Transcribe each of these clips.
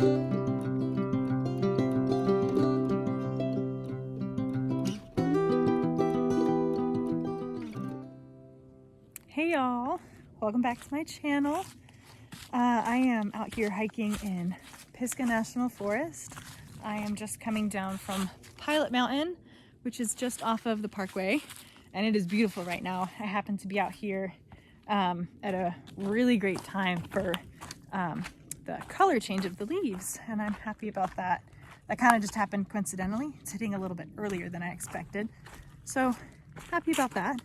Hey y'all, welcome back to my channel. I am out here hiking in Pisgah National Forest. I am just coming down from Pilot Mountain, which is just off of the parkway, and it is beautiful right now. I happen to be out here at a really great time for the color change of the leaves, and I'm happy about that. That kind of just happened coincidentally. It's hitting a little bit earlier than I expected, so happy about that.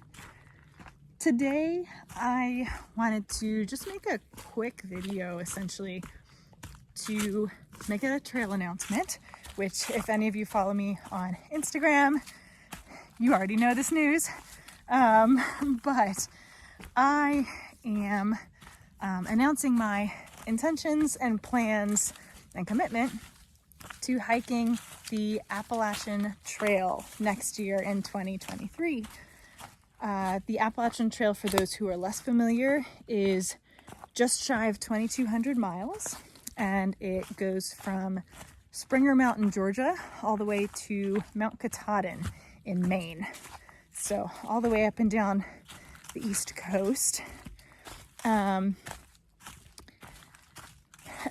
Today I wanted to just make a quick video essentially to make a trail announcement, which if any of you follow me on Instagram, you already know this news. But I am announcing my intentions and plans and commitment to hiking the Appalachian Trail next year in 2023. The Appalachian Trail, for those who are less familiar, is just shy of 2,200 miles, and it goes from Springer Mountain, Georgia, all the way to Mount Katahdin in Maine. So all the way up and down the East Coast.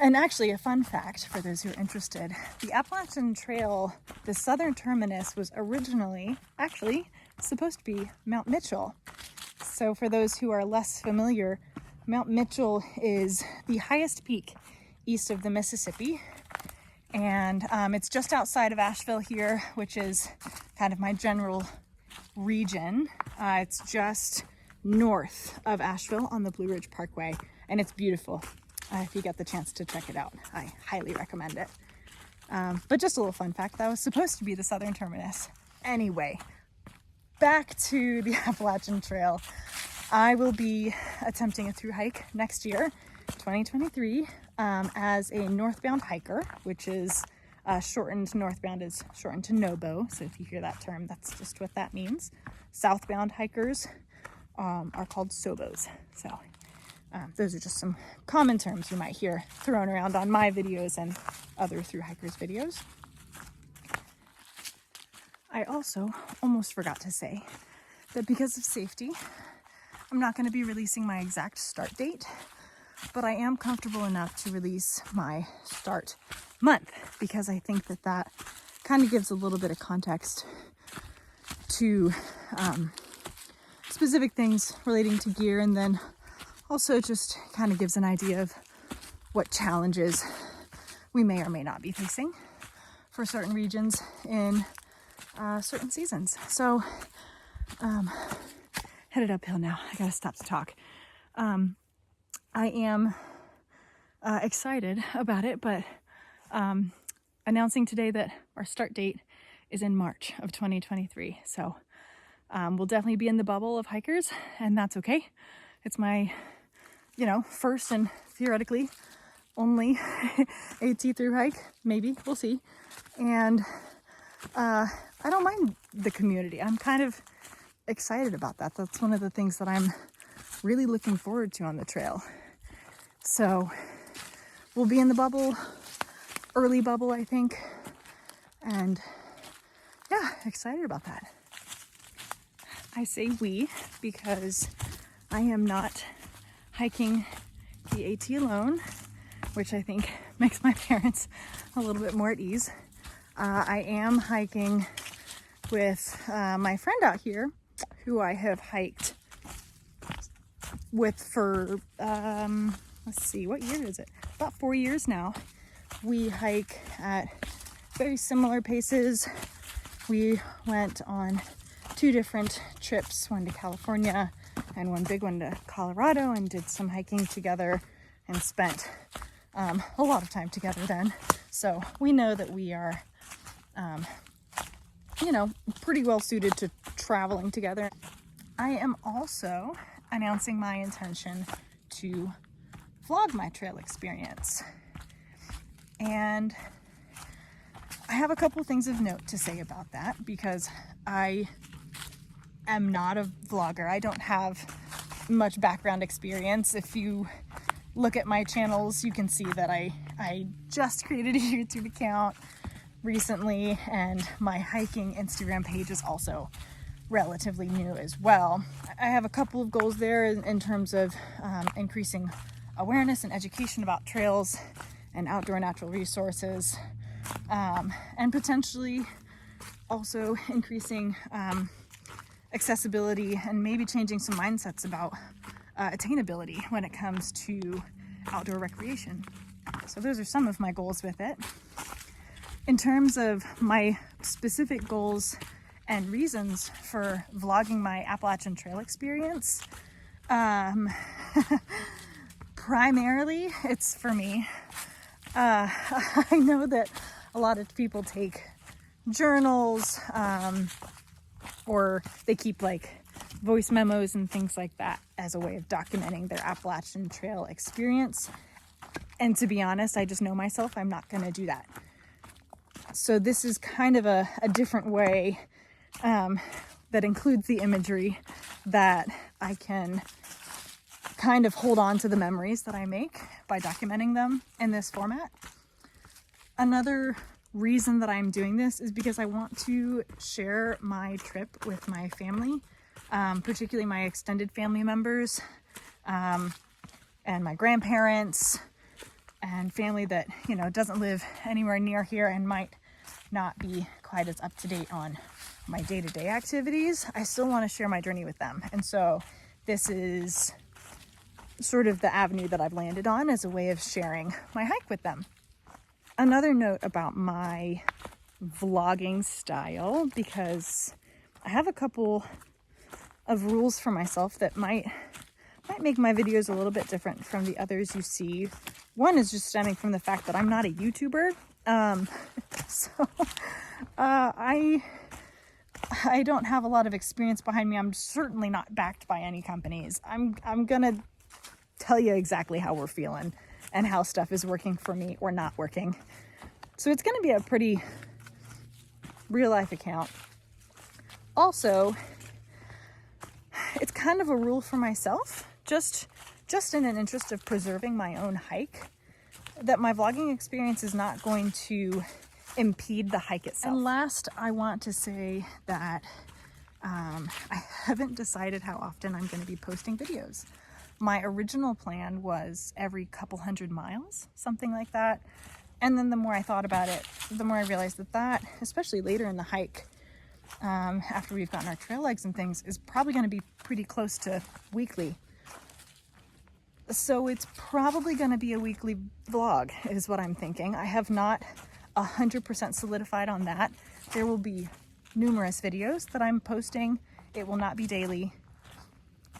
And actually, a fun fact for those who are interested, the Appalachian Trail, the southern terminus, was originally actually supposed to be Mount Mitchell. So for those who are less familiar, Mount Mitchell is the highest peak east of the Mississippi, and it's just outside of Asheville here, which is kind of my general region. It's just north of Asheville on the Blue Ridge Parkway, and it's beautiful. If you get the chance to check it out, I highly recommend it. But just a little fun fact, that was supposed to be the southern terminus. Anyway, back to the Appalachian Trail. I will be attempting a through hike next year, 2023, as a northbound hiker, which is shortened. Northbound is shortened to NOBO. So if you hear that term, that's just what that means. Southbound hikers are called SOBOs. So those are just some common terms you might hear thrown around on my videos and other through hikers videos. I also almost forgot to say that because of safety, I'm not going to be releasing my exact start date, but I am comfortable enough to release my start month, because I think that that kind of gives a little bit of context to specific things relating to gear, and then also just kind of gives an idea of what challenges we may or may not be facing for certain regions in certain seasons. So headed uphill now. I gotta stop to talk. I am excited about it, but announcing today that our start date is in March of 2023. So we'll definitely be in the bubble of hikers, and that's okay. It's my, first and theoretically only AT through hike. Maybe, we'll see. And I don't mind the community. I'm kind of excited about that. That's one of the things that I'm really looking forward to on the trail. So we'll be in the bubble, early bubble, I think. And yeah, excited about that. I say we because I am not hiking the AT alone, which I think makes my parents a little bit more at ease. I am hiking with my friend out here, who I have hiked with for, let's see, what year is it? About 4 years now. We hike at very similar paces. We went on 2 different trips, one to California and one big one to Colorado, and did some hiking together and spent a lot of time together then. So we know that we are pretty well suited to traveling together. I am also announcing my intention to vlog my trail experience. And I have a couple things of note to say about that, because I am not a vlogger. I don't have much background experience. If you look at my channels, you can see that I I just created a YouTube account recently, and my hiking Instagram page is also relatively new as well. I have a couple of goals there in terms of increasing awareness and education about trails and outdoor natural resources, and potentially also increasing accessibility and maybe changing some mindsets about attainability when it comes to outdoor recreation. So those are some of my goals with it. In terms of my specific goals and reasons for vlogging my Appalachian Trail experience, primarily it's for me. I know that a lot of people take journals, or they keep like voice memos and things like that as a way of documenting their Appalachian Trail experience. And to be honest, I just know myself, I'm not going to do that. So this is kind of a different way that includes the imagery that I can kind of hold on to the memories that I make by documenting them in this format. Another reason that I'm doing this is because I want to share my trip with my family, particularly my extended family members, and my grandparents, and family that, you know, doesn't live anywhere near here and might not be quite as up to date on my day-to-day activities. I still want to share my journey with them. And so this is sort of the avenue that I've landed on as a way of sharing my hike with them. Another note about my vlogging style, because I have a couple of rules for myself that might make my videos a little bit different from the others you see. One is just stemming from the fact that I'm not a YouTuber. I don't have a lot of experience behind me. I'm certainly not backed by any companies. I'm gonna tell you exactly how we're feeling and how stuff is working for me or not working. So it's gonna be a pretty real life account. Also, it's kind of a rule for myself, just in an interest of preserving my own hike, that my vlogging experience is not going to impede the hike itself. And last, I want to say that I haven't decided how often I'm going to be posting videos. My original plan was every couple 100 miles, something like that. And then the more I thought about it, the more I realized that, especially later in the hike, after we've gotten our trail legs and things, is probably going to be pretty close to weekly. So it's probably going to be a weekly vlog is what I'm thinking. I have not 100% solidified on that. There will be numerous videos that I'm posting. It will not be daily.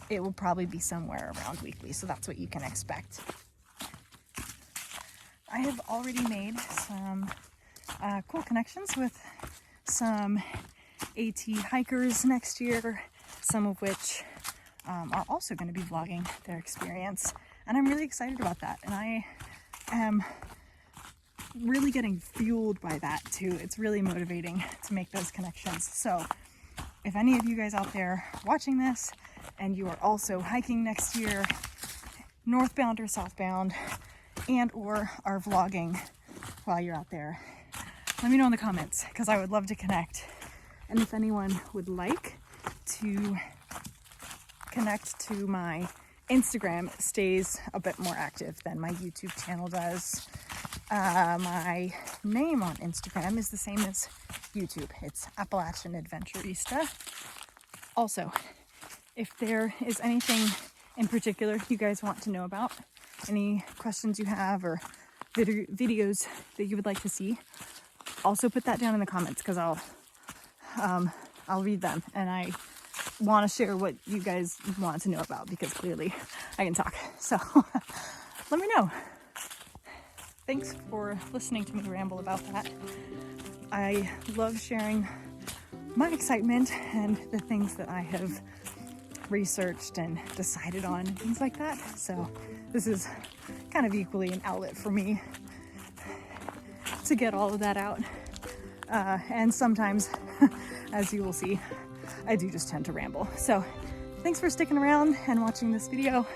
It will probably be somewhere around weekly. So that's what you can expect. I have already made some cool connections with some AT hikers next year, some of which are also going to be vlogging their experience. And I'm really excited about that. And I am really getting fueled by that too. It's really motivating to make those connections. So if any of you guys out there watching this and you are also hiking next year, northbound or southbound, and or are vlogging while you're out there, let me know in the comments, because I would love to connect. And if anyone would like to connect to my Instagram, it stays a bit more active than my YouTube channel does. My name on Instagram is the same as YouTube. It's Appalachian Adventurista. Also, if there is anything in particular you guys want to know about, any questions you have or videos that you would like to see, also put that down in the comments, because I'll read them, and I want to share what you guys want to know about, because clearly I can talk. So let me know. Thanks for listening to me ramble about that. I love sharing my excitement and the things that I have researched and decided on and things like that. So this is kind of equally an outlet for me to get all of that out. And sometimes, as you will see, I do just tend to ramble. So thanks for sticking around and watching this video.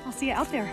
I'll see you out there.